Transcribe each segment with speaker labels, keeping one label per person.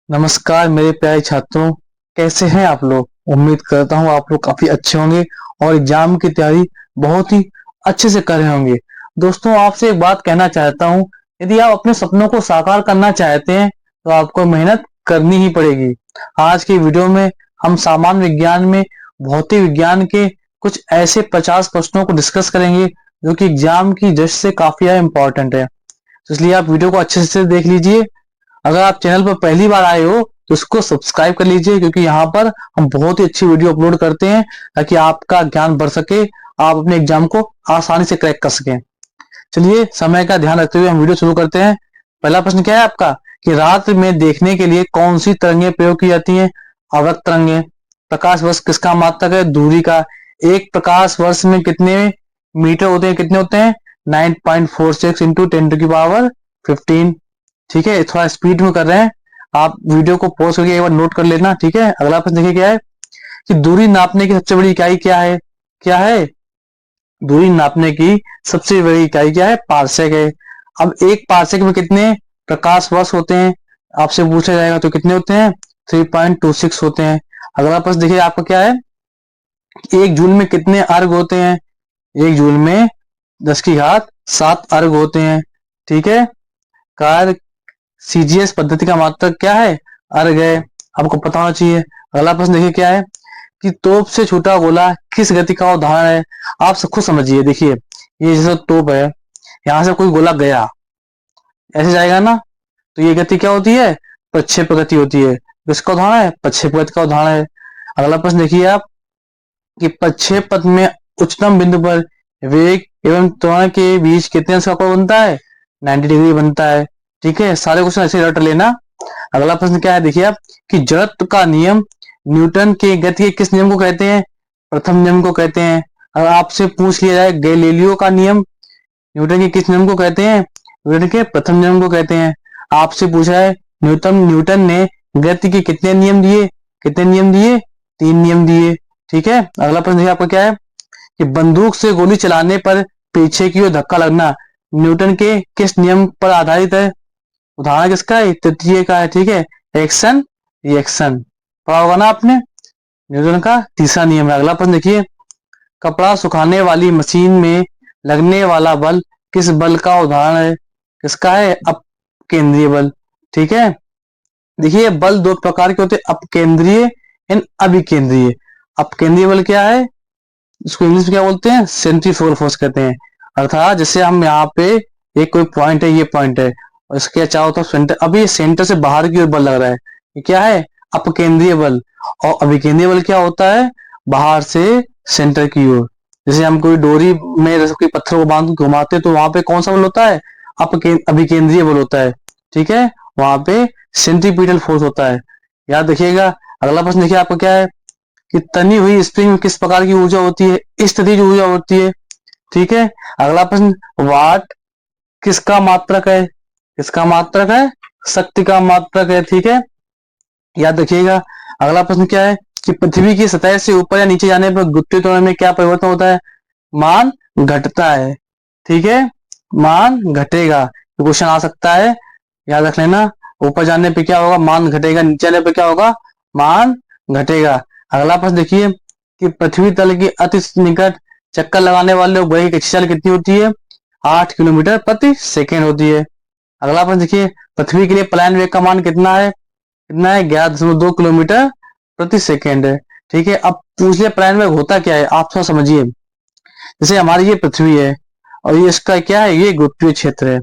Speaker 1: नमस्कार मेरे प्यारे छात्रों। कैसे हैं आप लोग? उम्मीद करता हूँ आप लोग काफी अच्छे होंगे और एग्जाम की तैयारी बहुत ही अच्छे से कर रहे होंगे। दोस्तों, आपसे एक बात कहना चाहता हूँ। यदि आप अपने सपनों को साकार करना चाहते हैं तो आपको मेहनत करनी ही पड़ेगी। आज की वीडियो में हम सामान्य विज्ञान में भौतिक विज्ञान के कुछ ऐसे 50 प्रश्नों को डिस्कस करेंगे जो कि एग्जाम की दृष्टि से काफी ज्यादा इंपॉर्टेंट है। तो इसलिए आप वीडियो को अच्छे से देख लीजिए। अगर आप चैनल पर पहली बार आए हो तो इसको सब्सक्राइब कर लीजिए, क्योंकि यहाँ पर हम बहुत ही अच्छी वीडियो अपलोड करते हैं ताकि आपका ज्ञान बढ़ सके, आप अपने एग्जाम को आसानी से क्रैक कर सकें। चलिए, समय का ध्यान रखते हुए हम वीडियो शुरू करते हैं। पहला प्रश्न क्या है आपका कि रात में देखने के लिए कौन सी तरंगें प्रयोग की जाती हैं? अवृक्त तरंगें। प्रकाश वर्ष किसका मात्रक है? दूरी का। एक प्रकाश वर्ष में कितने मीटर होते हैं? कितने होते हैं? 9.46 इंटू 10⁻15। ठीक है, थोड़ा स्पीड में कर रहे हैं, आप वीडियो को पॉज करके एक बार नोट कर लेना। ठीक है, अगला प्रश्न देखिए क्या है कि दूरी नापने की सबसे बड़ी इकाई क्या है? क्या है? दूरी नापने की सबसे बड़ी इकाई क्या है? पारसेक है। अब एक पारसेक में कितने प्रकाश वर्ष होते हैं आपसे पूछा जाएगा, तो कितने होते हैं? 3.26 होते हैं। अगला प्रश्न देखिए आपका क्या है, एक जूल में कितने अर्घ होते हैं? एक जूल में 10⁻7 अर्घ होते हैं। ठीक है, कार्य सीजीएस पद्धति का मात्रक क्या है? अर्घ है, आपको पता होना चाहिए। अगला प्रश्न देखिए क्या है कि तोप से छूटा गोला किस गति का उदाहरण है? आप सब खुद समझिए। देखिए, ये जैसे तोप है, यहां से कोई गोला गया, ऐसे जाएगा ना, तो ये गति क्या होती है? प्रक्षेप गति होती है। किसका उदाहरण है? प्रक्षेप गति का उदाहरण है। अगला प्रश्न देखिए आप कि प्रक्षेप पथ में उच्चतम बिंदु पर वेग एवं त्वरण के बीच कितने अंश का कोण बनता है? 90 डिग्री बनता है। ठीक है, सारे क्वेश्चन ऐसे रट लेना। अगला प्रश्न क्या है देखिए आप कि जड़त्व का नियम न्यूटन के गति के किस नियम को कहते हैं? प्रथम नियम को कहते हैं। अगर आपसे पूछ लिया जाए गैलीलियो का नियम न्यूटन के किस नियम को कहते हैं? न्यूटन के प्रथम नियम को कहते हैं। आपसे पूछा है न्यूटन ने गति के कितने नियम दिए? कितने नियम दिए? 3 नियम दिए। ठीक है, अगला प्रश्न देखिए आपका क्या है कि बंदूक से गोली चलाने पर पीछे की ओर धक्का लगना न्यूटन के किस नियम पर आधारित है? उदाहरण किसका है? तृतीय का है। ठीक है, एक्शन रिएक्शन पढ़ा होगा ना आपने, न्यूटन का तीसरा नियम है। अगला प्रश्न देखिए, कपड़ा सुखाने वाली मशीन में लगने वाला बल किस बल का उदाहरण है? किसका है? अपकेंद्रीय बल। ठीक है, देखिए बल दो प्रकार के होते हैं, अपकेंद्रीय एंड अभिकेंद्रीय। अपकेंद्रीय बल क्या है? इसको इंग्लिश में क्या बोलते हैं? सेंट्रीफ्यूगल फोर्स कहते हैं। अर्थात जैसे हम यहाँ पे एक कोई पॉइंट है, ये पॉइंट है और इसके चारों तरफ सेंटर, अभी ये सेंटर से बाहर की ओर बल लग रहा है, ये क्या है? अपकेंद्रीय बल। और अभिकेंद्रीय बल क्या होता है? बाहर से सेंटर की ओर। जैसे हम कोई डोरी में जैसे कोई पत्थर को बांध के घुमाते तो वहां पे कौन सा बल होता है? अभिकेंद्रीय बल होता है। ठीक है, वहां पे सेंट्रीपिटल फोर्स होता है, याद रखिएगा। अगला प्रश्न देखिए आपका क्या है कि तनी हुई स्प्रिंग में किस प्रकार की ऊर्जा होती है? स्थितिज ऊर्जा होती है। ठीक है, अगला प्रश्न वाट किसका मात्रक है? किसका मात्रक है? शक्ति का मात्रक है। ठीक है, याद रखिएगा। अगला प्रश्न क्या है कि पृथ्वी की सतह से ऊपर या नीचे जाने पर गुरुत्वीय त्वरण में क्या परिवर्तन होता है? मान घटता है। ठीक है, मान घटेगा, क्वेश्चन आ सकता है, याद रख लेना। ऊपर जाने पे क्या होगा? मान घटेगा। नीचे जाने पे क्या होगा? मान घटेगा। अगला प्रश्न देखिए कि पृथ्वी तल के अति निकट चक्कर लगाने वाले उपग्रह की चाल कितनी होती है? 8 किलोमीटर प्रति सेकेंड होती है। अगला प्रश्न देखिए, पृथ्वी के लिए पलायन वेग का मान कितना है? कितना है? 11.2 किलोमीटर प्रति सेकेंड है। ठीक है, अब पूछ लिया पलायन वेग होता क्या है, आप थोड़ा समझिए। जैसे हमारी ये पृथ्वी है और ये इसका क्या है? ये गुरुत्वीय क्षेत्र है।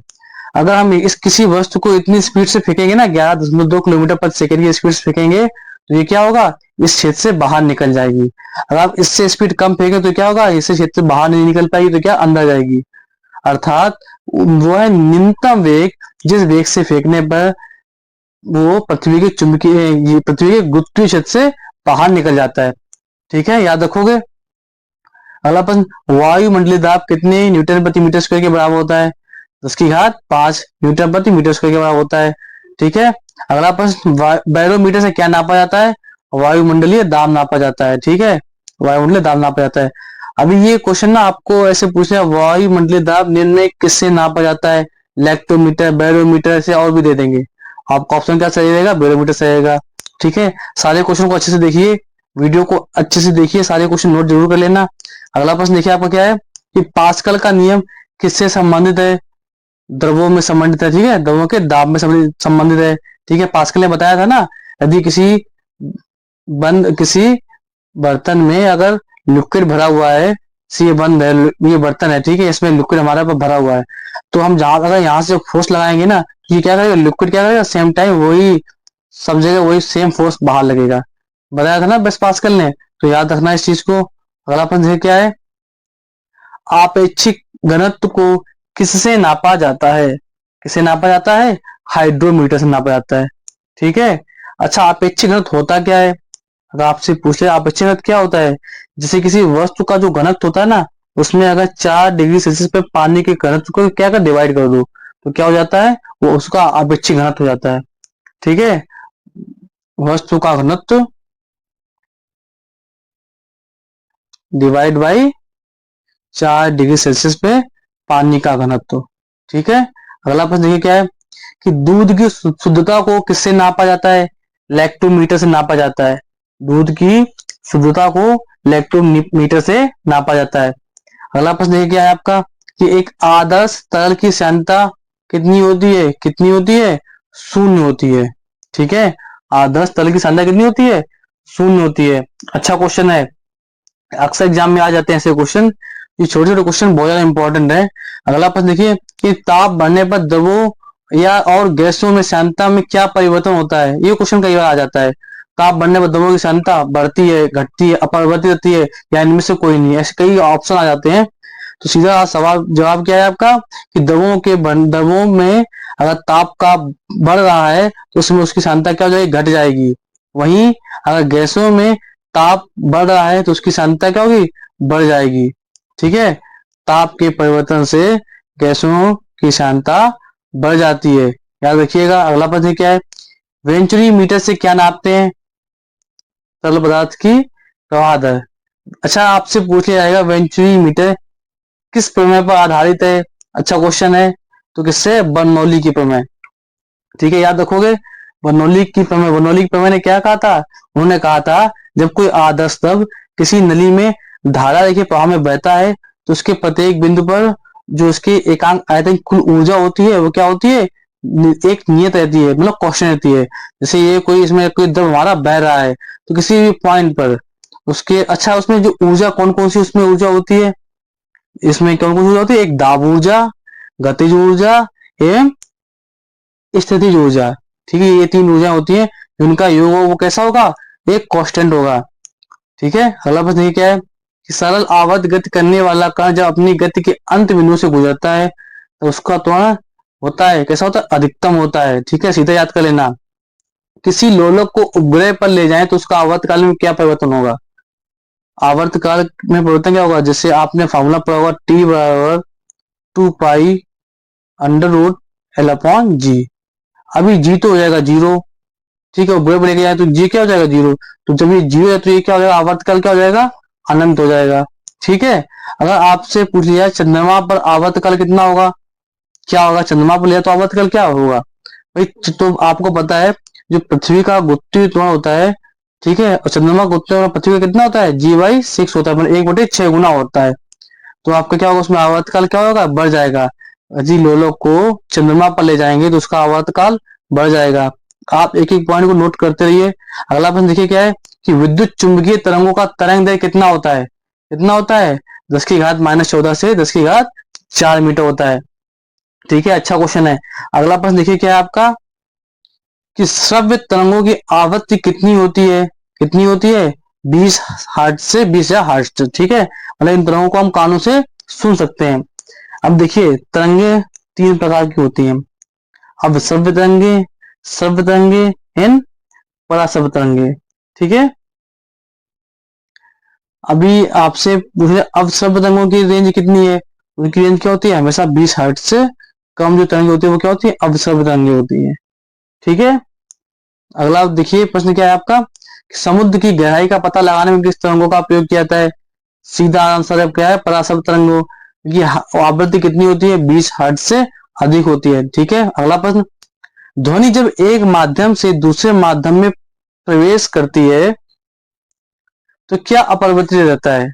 Speaker 1: अगर हम इस किसी वस्तु को इतनी स्पीड से फेंकेंगे ना, 11.2 किलोमीटर प्रति सेकेंड की स्पीड से फेंकेंगे, तो ये क्या होगा? इस क्षेत्र से बाहर निकल जाएगी। अगर आप इससे स्पीड कम फेंके तो क्या होगा? इस क्षेत्र से बाहर नहीं निकल पाएगी, तो क्या अंदर जाएगी। अर्थात वो है न्यूनतम वेग, जिस वेग से फेंकने पर वो पृथ्वी के चुंबकीय पृथ्वी के गुरुत्वीय क्षेत्र से बाहर निकल जाता है। ठीक है, याद रखोगे। अगला प्रश्न, वायुमंडलीय दाब कितने न्यूटन प्रति मीटर स्क्वायर के बराबर होता है? 10⁵5 न्यूटन प्रति मीटर स्क्वायर के बराबर होता है। ठीक है, अगला प्रश्न, बैरोमीटर से क्या नापा जाता है? वायुमंडलीय दाब नापा जाता है। ठीक है, वायुमंडलीय दाब नापा जाता है। अभी ये क्वेश्चन ना आपको ऐसे पूछे, वायुमंडलीय दाब निम्न में किससे नापा जाता है? लैक्टोमीटर, बैरोमीटर से और भी दे देंगे। आपका ऑप्शन क्या सही रहेगा, बैरोमीटर सही रहेगा। ठीक है, सारे क्वेश्चन को अच्छे से देखिए, वीडियो को अच्छे से देखिए, सारे क्वेश्चन नोट जरूर कर लेना। अगला प्रश्न देखिए आपका क्या है कि पास्कल का नियम किससे संबंधित है, द्रवों में संबंधित है। ठीक है, द्रवों के दाब में संबंधित है। ठीक है, पास्कल ने बताया था ना, यदि किसी बर्तन में अगर लिक्विड भरा हुआ है, ये बंद है, ये बर्तन है, ठीक है, इसमें लिक्विड हमारे पास भरा हुआ है, तो हम जहां अगर यहाँ से फोर्स लगाएंगे ना, ये क्या करेगा, लिक्विड क्या करेगा, सेम टाइम वही सब जगह वही सेम फोर्स बाहर लगेगा। बताया था ना बस पास्कल ने, तो याद रखना इस चीज को। अगला प्रश्न क्या है, आपेक्षिक घनत्व को किससे नापा जाता है, किससे नापा जाता है, हाइड्रोमीटर से नापा जाता है। ठीक है, अच्छा आपेक्षिक घनत्व होता क्या है, अगर आपसे पूछे आपेक्षिक घनत्व क्या होता है, जैसे किसी वस्तु का जो घनत्व होता है ना, उसमें अगर 4 डिग्री सेल्सियस पे पानी के घनत्व को क्या कर डिवाइड कर दो, तो क्या हो जाता है, वो उसका आपेक्षिक घनत्व हो जाता है। ठीक है, वस्तु का घनत्व डिवाइड बाई 4 डिग्री सेल्सियस पे पानी का घनत्व। ठीक है, अगला प्रश्न देखिए क्या है कि दूध की शुद्धता को किससे नापा जाता है, लैक्टोमीटर से नापा जाता है। दूध की शुद्धता को लैक्टोमीटर से नापा जाता है। अगला प्रश्न देखिए क्या है आपका कि एक आदर्श तरल की सांद्रता कितनी होती है, कितनी होती है, 0 होती है। ठीक है, आदर्श तरल की सांद्रता कितनी होती है, 0 होती है। अच्छा क्वेश्चन है, अक्सर एग्जाम में आ जाते हैं ऐसे क्वेश्चन, ये छोटे छोटे क्वेश्चन बहुत ज्यादा इंपॉर्टेंट है। अगला प्रश्न देखिए कि ताप बढ़ने पर द्रवों या और गैसों में सांद्रता में क्या परिवर्तन होता है, ये क्वेश्चन कई बार आ जाता है। ताप बढ़ने पर द्रवों की सांद्रता बढ़ती है, घटती है, अपरिवर्तित रहती है, या इनमें से कोई नहीं, ऐसे कई ऑप्शन आ जाते हैं। तो सीधा सवाल जवाब क्या है आपका कि द्रवों में अगर ताप का बढ़ रहा है तो उसमें उसकी सांद्रता क्या हो जाएगी, घट जाएगी। वहीं अगर गैसों में ताप बढ़ रहा है तो उसकी सांद्रता क्या होगी, बढ़ जाएगी। ठीक है, ताप के परिवर्तन से गैसों की सांद्रता बढ़ जाती है, याद रखिएगा। अगला प्रश्न क्या है, वेंचुरी मीटर से क्या नापते हैं, तरल पदार्थ की प्रवाह दर। अच्छा आपसे पूछ लिया जाएगा वेंचुरी मीटर किस प्रमेय पर आधारित है, अच्छा क्वेश्चन है, तो किससे, बर्नौली की प्रमेय। ठीक है, याद रखोगे, बर्नौली की प्रमेय ने क्या कहा था, उन्होंने कहा था जब कोई आदर्श द्रव किसी नली में धारा रेखीय प्रवाह में बहता है तो उसके प्रत्येक बिंदु पर जो उसकी एकांक आयतन कुल ऊर्जा होती है वो क्या होती है, एक नियत रहती है, मतलब क्वेश्चन रहती है। जैसे ये कोई इसमें कोई द्रव हमारा बह रहा है तो किसी भी पॉइंट पर उसके, अच्छा उसमें जो ऊर्जा कौन कौन सी उसमें ऊर्जा होती है, इसमें कौन कौन सी ऊर्जा होती है, एक दाब ऊर्जा, गतिज ऊर्जा एवं स्थितिज ऊर्जा। ठीक है, ये 3 ऊर्जा होती है, जिनका योग वो कैसा होगा, एक कांस्टेंट होगा। ठीक है, अगला प्रश्न ये क्या है कि सरल आवर्त गति करने वाला कण जब अपनी गति के अंत बिंदु से गुजरता है तो उसका त्वरण होता है, कैसा होता है, अधिकतम होता है। ठीक है, सीधा याद कर लेना। किसी लोलक को उपग्रह पर ले जाएं तो उसका आवर्तकाल में क्या परिवर्तन होगा, आवर्तकाल में परिवर्तन क्या होगा, जैसे आपने फॉर्मूला पढ़ा होगा, टी बराबर 2 पाई अंडर रूट L/G। अभी जी तो हो जाएगा 0, ठीक है, उपग्रह पर लेके जाए तो जी क्या हो जाएगा, 0। तो जब ये 0 है तो ये क्या हो जाएगा, आवर्तकाल क्या हो जाएगा, अनंत हो जाएगा। ठीक है, अगर आपसे पूछ लिया चंद्रमा पर आवर्तकाल कितना होगा, क्या होगा, चंद्रमा पर लिया तो आवर्तकाल क्या होगा भाई, तो आपको पता है जो पृथ्वी का गुरुत्वीय त्वरण होता है, ठीक है, और चंद्रमा का गुरुत्वीय त्वरण पृथ्वी का कितना होता है, G/6 होता है, मतलब 1/6 गुना होता है। तो आपका क्या होगा, उसमें आवर्तकाल क्या होगा, बढ़ जाएगा। जी लोलक को चंद्रमा पर ले जाएंगे तो उसका आवर्तकाल बढ़ जाएगा। आप एक एक पॉइंट को नोट करते रहिए। अगला प्रश्न देखिए क्या है कि विद्युत चुंबकीय तरंगों का तरंग दैर्घ्य कितना होता है, कितना होता है, 10⁻⁻14 से 10⁴ मीटर होता है। ठीक है, अच्छा क्वेश्चन है। अगला प्रश्न देखिए क्या है आपका कि श्रव्य तरंगों की आवृत्ति कितनी होती है, कितनी होती है, 20 हर्ट्ज से 20,000 हर्ट्ज। ठीक है, मतलब इन तरंगों को हम कानों से सुन सकते हैं। अब देखिए तरंगे 3 प्रकार की होती हैं, अब श्रव्य तरंगे एंड पराश्रव्य तरंगे। ठीक है, अभी आपसे पूछे अब श्रव्य तरंगों की रेंज कितनी है, उनकी रेंज क्या होती है, हमेशा 20 हर्ट्ज से कम जो तरंगे होती है वो क्या होती है, अवश्रव्य तरंगे होती है। ठीक है, अगला देखिए प्रश्न क्या है आपका कि समुद्र की गहराई का पता लगाने में किस तरंगों का प्रयोग किया जाता है, सीधा आंसर क्या है, पराश्रव्य तरंगों की आवृत्ति कितनी होती है, 20 हर्ट्ज से अधिक होती है। ठीक है, अगला प्रश्न ध्वनि जब एक माध्यम से दूसरे माध्यम में प्रवेश करती है तो क्या अपरिवर्तित रहता है?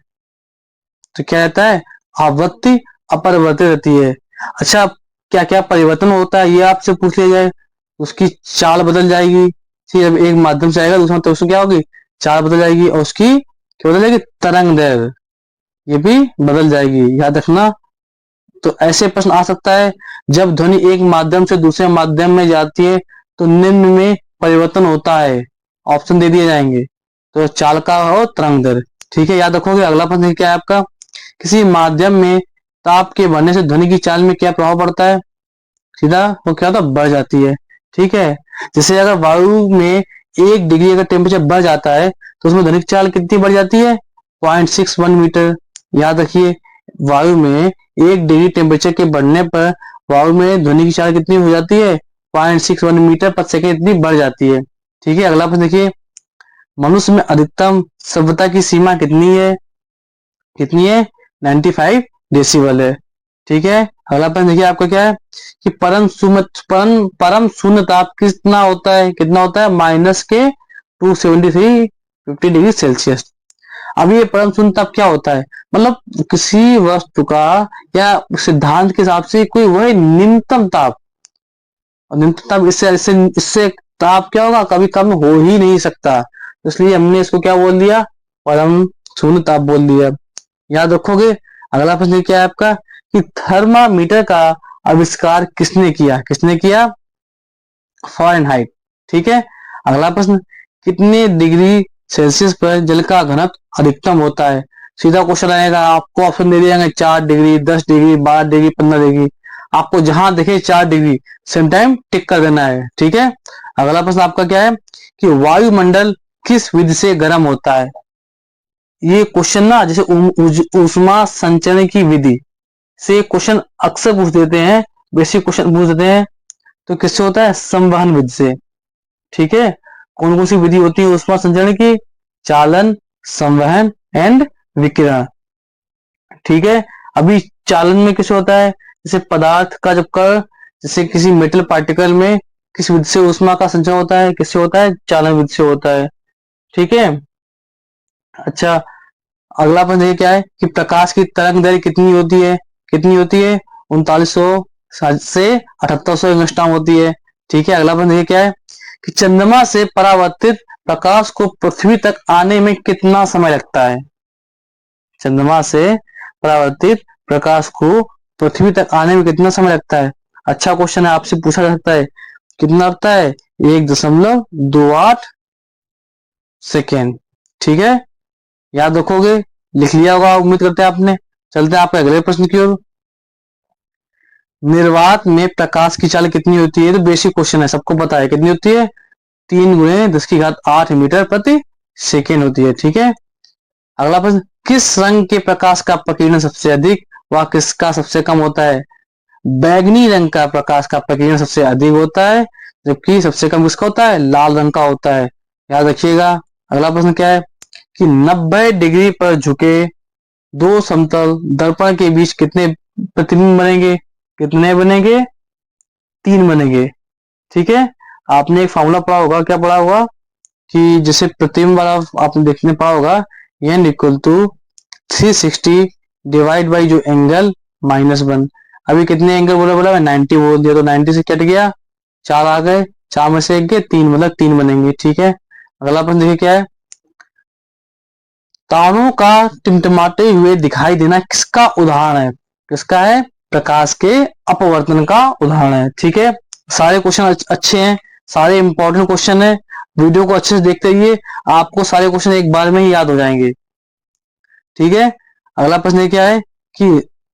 Speaker 1: तो क्या रहता है? आवृत्ति अपरिवर्तित रहती है। अच्छा, क्या क्या परिवर्तन होता है ये आपसे पूछ लिया जाए, उसकी चाल बदल जाएगी। ठीक है, जब एक माध्यम से आएगा दूसरा, तो उसमें क्या होगी? चाल बदल जाएगी, और उसकी क्या बदल जाएगी? तरंग दैर्घ्य ये भी बदल जाएगी, याद रखना। तो ऐसे प्रश्न आ सकता है, जब ध्वनि एक माध्यम से दूसरे माध्यम में जाती है तो निम्न में परिवर्तन होता है। ऑप्शन दे दिए जाएंगे, तो चाल का और तरंग दैर्घ्य। ठीक है, याद रखोगे। अगला प्रश्न क्या है आपका? किसी माध्यम में ताप के बढ़ने से ध्वनि की चाल में क्या प्रभाव पड़ता है? सीधा वो क्या होता है? बढ़ जाती है। ठीक है, जैसे अगर वायु में 1 डिग्री अगर टेम्परेचर बढ़ जाता है तो उसमें ध्वनि की चाल कितनी बढ़ जाती है? 0.61 मीटर। याद रखिए, वायु में 1 डिग्री टेम्परेचर के बढ़ने पर वायु में ध्वनि की चाल कितनी हो जाती है? 0.61 मीटर पर सेकेंड इतनी बढ़ जाती है। ठीक है, अगला प्रश्न देखिए, मनुष्य में अधिकतम श्रव्यता की सीमा कितनी है? कितनी है? 95 डेसिबल है। ठीक है, अगला प्रश्न देखिए आपका क्या है कि परम शून्य ताप कितना होता है? कितना होता है? माइनस के 273 डिग्री सेल्सियस। अब ये परम शून्य ताप क्या होता है? मतलब किसी वस्तु का या सिद्धांत के हिसाब से कोई वह न्यूनतम ताप, और न्यूनतम ताप इससे इससे इससे ताप क्या होगा? कभी कम हो ही नहीं सकता, इसलिए हमने इसको क्या बोल दिया? परम शून्य ताप बोल दिया। याद रखोगे। अगला प्रश्न क्या है आपका कि थर्मामीटर का आविष्कार किसने किया? किसने किया? फ़ारेनहाइट। ठीक है, अगला प्रश्न, कितने डिग्री सेल्सियस पर जल का घनत्व अधिकतम होता है? सीधा क्वेश्चन आएगा, आपको ऑप्शन दे दिए जाएंगे 4 डिग्री, 10 डिग्री, 12 डिग्री, 15 डिग्री। आपको जहां देखे 4 डिग्री सेम टाइम टिक कर देना है। ठीक है, अगला प्रश्न आपका क्या है कि वायुमंडल किस विधि से गर्म होता है? ये क्वेश्चन ना जैसे ऊष्मा संचरण की विधि से क्वेश्चन अक्सर पूछ देते हैं, बेसिक क्वेश्चन पूछ देते हैं। तो किससे होता है? संवहन विधि से। ठीक है, कौन कौन सी विधि होती है ऊष्मा संचरण की? चालन, संवहन एंड विकिरण। ठीक है, अभी चालन में किससे होता है? जैसे पदार्थ का जब कण, जैसे किसी मेटल पार्टिकल में किस विधि से ऊष्मा का संचरण होता है? किससे होता है? चालन विधि से होता है। ठीक है, अच्छा, अगला प्रश्न ये क्या है कि प्रकाश की तरंग दैर्घ्य कितनी होती है? कितनी होती है? 3900 से 7800 एंगस्ट्रॉम होती है। ठीक है, अगला प्रश्न ये क्या है कि चंद्रमा से परावर्तित प्रकाश को पृथ्वी तक आने में कितना समय लगता है? चंद्रमा से परावर्तित प्रकाश को पृथ्वी तक आने में कितना समय लगता है? अच्छा क्वेश्चन है, आपसे पूछा जा सकता है। कितना लगता है? 1.28 सेकेंड। ठीक है, याद रखोगे, लिख लिया होगा उम्मीद करते हैं आपने। चलते हैं आपके अगले प्रश्न की ओर। निर्वात में प्रकाश की चाल कितनी होती है? तो बेसिक क्वेश्चन है, सबको पता है कितनी होती है? 3 × 10⁸ मीटर प्रति सेकेंड होती है। ठीक है, अगला प्रश्न, किस रंग के प्रकाश का प्रकीर्णन सबसे अधिक व किसका सबसे कम होता है? बैगनी रंग का प्रकाश का प्रकीर्णन सबसे अधिक होता है, जबकि सबसे कम किसका होता है? लाल रंग का होता है। याद रखिएगा। अगला प्रश्न क्या है कि 90 डिग्री पर झुके दो समतल दर्पण के बीच कितने प्रतिबिंब बनेंगे? कितने बनेंगे? 3 बनेंगे। ठीक है, आपने एक फॉर्मूला पढ़ा होगा, क्या पढ़ा होगा कि जैसे प्रतिबिंब वाला आपने देखने पढ़ा होगा, n equal to 360 divide by जो एंगल -1। अभी कितने एंगल बोला? बोला 90 बोल दिया, तो 90 से कट गया, 4 आ गए, 4 में से 1 गए, 3 मतलब 3 बनेंगे। ठीक है, अगला प्रश्न देखिए क्या है, तारों का टिमटिमाते हुए दिखाई देना किसका उदाहरण है? किसका है? प्रकाश के अपवर्तन का उदाहरण है। ठीक है, सारे क्वेश्चन अच्छे हैं, सारे इंपॉर्टेंट क्वेश्चन है। वीडियो को अच्छे से देखते रहिए, आपको सारे क्वेश्चन एक बार में ही याद हो जाएंगे। ठीक है, अगला प्रश्न क्या है कि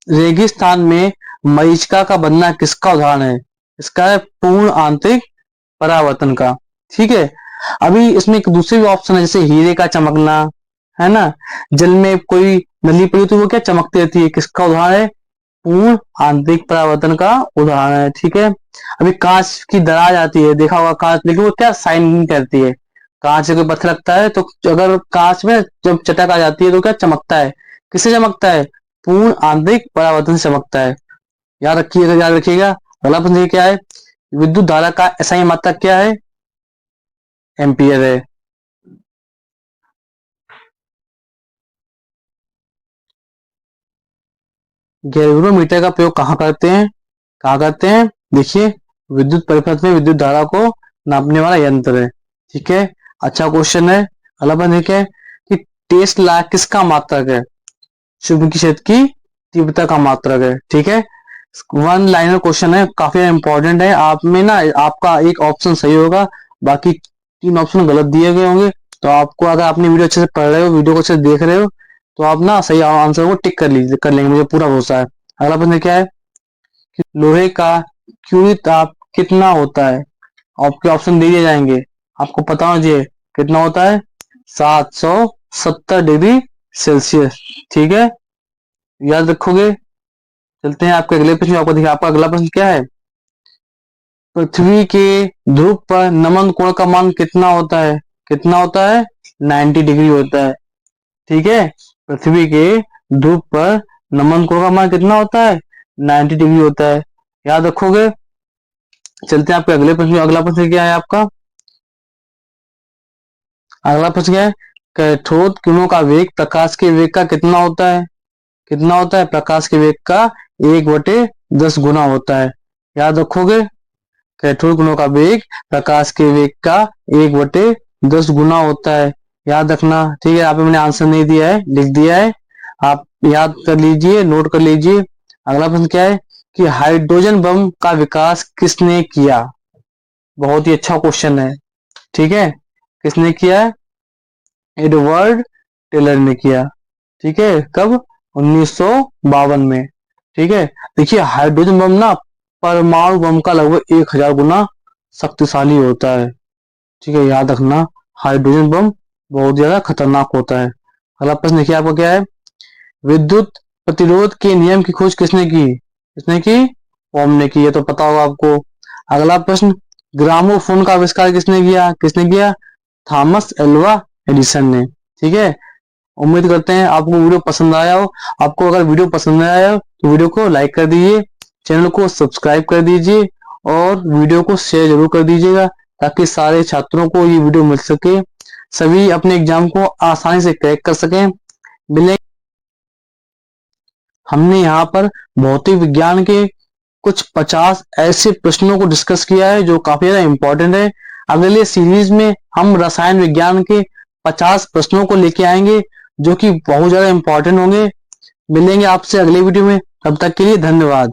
Speaker 1: रेगिस्तान में मरीचिका का बनना किसका उदाहरण है? इसका है पूर्ण आंतरिक परावर्तन का। ठीक है, अभी इसमें एक दूसरी भी ऑप्शन है, जैसे हीरे का चमकना, है ना, जल में कोई नली पड़ी तो वो क्या चमकती रहती है, किसका उदाहरण है? पूर्ण आंतरिक परावर्तन का उदाहरण है। ठीक है, अभी कांच की दरार आती है, देखा होगा कांच, लेकिन वो क्या साइन नहीं करती है। कांच से कोई पत्थर लगता है तो अगर कांच में जब चटक आ जाती है तो क्या चमकता है? किससे चमकता है? पूर्ण आंतरिक परावर्तन से चमकता है। याद रखिएगा, याद रखिएगा। अगला प्रश्न क्या है विद्युत धारा का SI मात्रक क्या है? एम्पियर है। गैल्वेनोमीटर का प्रयोग कहाँ करते हैं? कहाँ करते हैं? देखिए, विद्युत परिपथ में विद्युत धारा को नापने वाला यंत्र है। ठीक है, अच्छा क्वेश्चन है। अगला प्रश्न है कि टेस्ला किसका मात्रक है? चुंबकीय क्षेत्र की तीव्रता का मात्रक है। ठीक है, वन लाइनर क्वेश्चन है, काफी इंपॉर्टेंट है। आप में ना आपका एक ऑप्शन सही होगा, बाकी 3 ऑप्शन गलत दिए गए होंगे। तो आपको, अगर आपने वीडियो अच्छे से पढ़ रहे हो, वीडियो को अच्छे से देख रहे हो, तो आप ना सही आंसर को टिक कर लेंगे, मुझे पूरा भरोसा है। अगला प्रश्न क्या है कि लोहे का क्यूरी ताप कितना होता है? आपके ऑप्शन दे दिए जाएंगे, आपको पता होना चाहिए कितना होता है। 770 डिग्री सेल्सियस। ठीक है, याद रखोगे। चलते हैं आपके अगले प्रश्न। आपको देखिए, आपका अगला प्रश्न क्या है? पृथ्वी के ध्रुव पर नमन कोण का मान कितना होता है? कितना होता है? 90 डिग्री होता है। ठीक है, पृथ्वी के ध्रुव पर नमन कोण का मान कितना होता है? 90 डिग्री होता है, याद रखोगे। चलते हैं आपके अगले प्रश्न। अगला प्रश्न क्या है आपका? अगला प्रश्न क्या है? कैथोड किरणों का वेग प्रकाश के वेग का कितना होता है? कितना होता है? प्रकाश के वेग का 1/10 गुना होता है, याद रखोगे। कैथोड किरणों का वेग प्रकाश के वेग का 1/10 गुना होता है, याद रखना। ठीक है, यहाँ पे मैंने आंसर नहीं दिया है, लिख दिया है, आप याद कर लीजिए, नोट कर लीजिए। अगला प्रश्न क्या है कि हाइड्रोजन बम का विकास किसने किया? बहुत ही अच्छा क्वेश्चन है। ठीक है, किसने किया है? एडवर्ड टेलर ने किया। ठीक है, कब? 1952 में। ठीक है, देखिए हाइड्रोजन बम ना परमाणु बम का लगभग 1000 गुना शक्तिशाली होता है। ठीक है, याद रखना, हाइड्रोजन बम बहुत ज्यादा खतरनाक होता है। अगला प्रश्न देखिए आपका क्या है? विद्युत प्रतिरोध के नियम की खोज किसने की? किसने की? ओम ने की, ये तो पता होगा आपको। अगला प्रश्न, ग्रामोफोन का आविष्कार किसने किया? किसने किया? थॉमस एल्वा एडिसन ने। ठीक है, उम्मीद करते हैं आपको वीडियो पसंद आया हो। आपको अगर वीडियो पसंद आया हो तो वीडियो को लाइक कर दीजिए, चैनल को सब्सक्राइब कर दीजिए और वीडियो को शेयर जरूर कर दीजिएगा, ताकि सारे छात्रों को ये वीडियो मिल सके, सभी अपने एग्जाम को आसानी से क्रैक कर सकें। मिलेंगे, हमने यहाँ पर भौतिक विज्ञान के कुछ 50 ऐसे प्रश्नों को डिस्कस किया है जो काफी ज्यादा इंपॉर्टेंट है। अगले सीरीज में हम रसायन विज्ञान के 50 प्रश्नों को लेके आएंगे जो कि बहुत ज्यादा इंपॉर्टेंट होंगे। मिलेंगे आपसे अगले वीडियो में, तब तक के लिए धन्यवाद।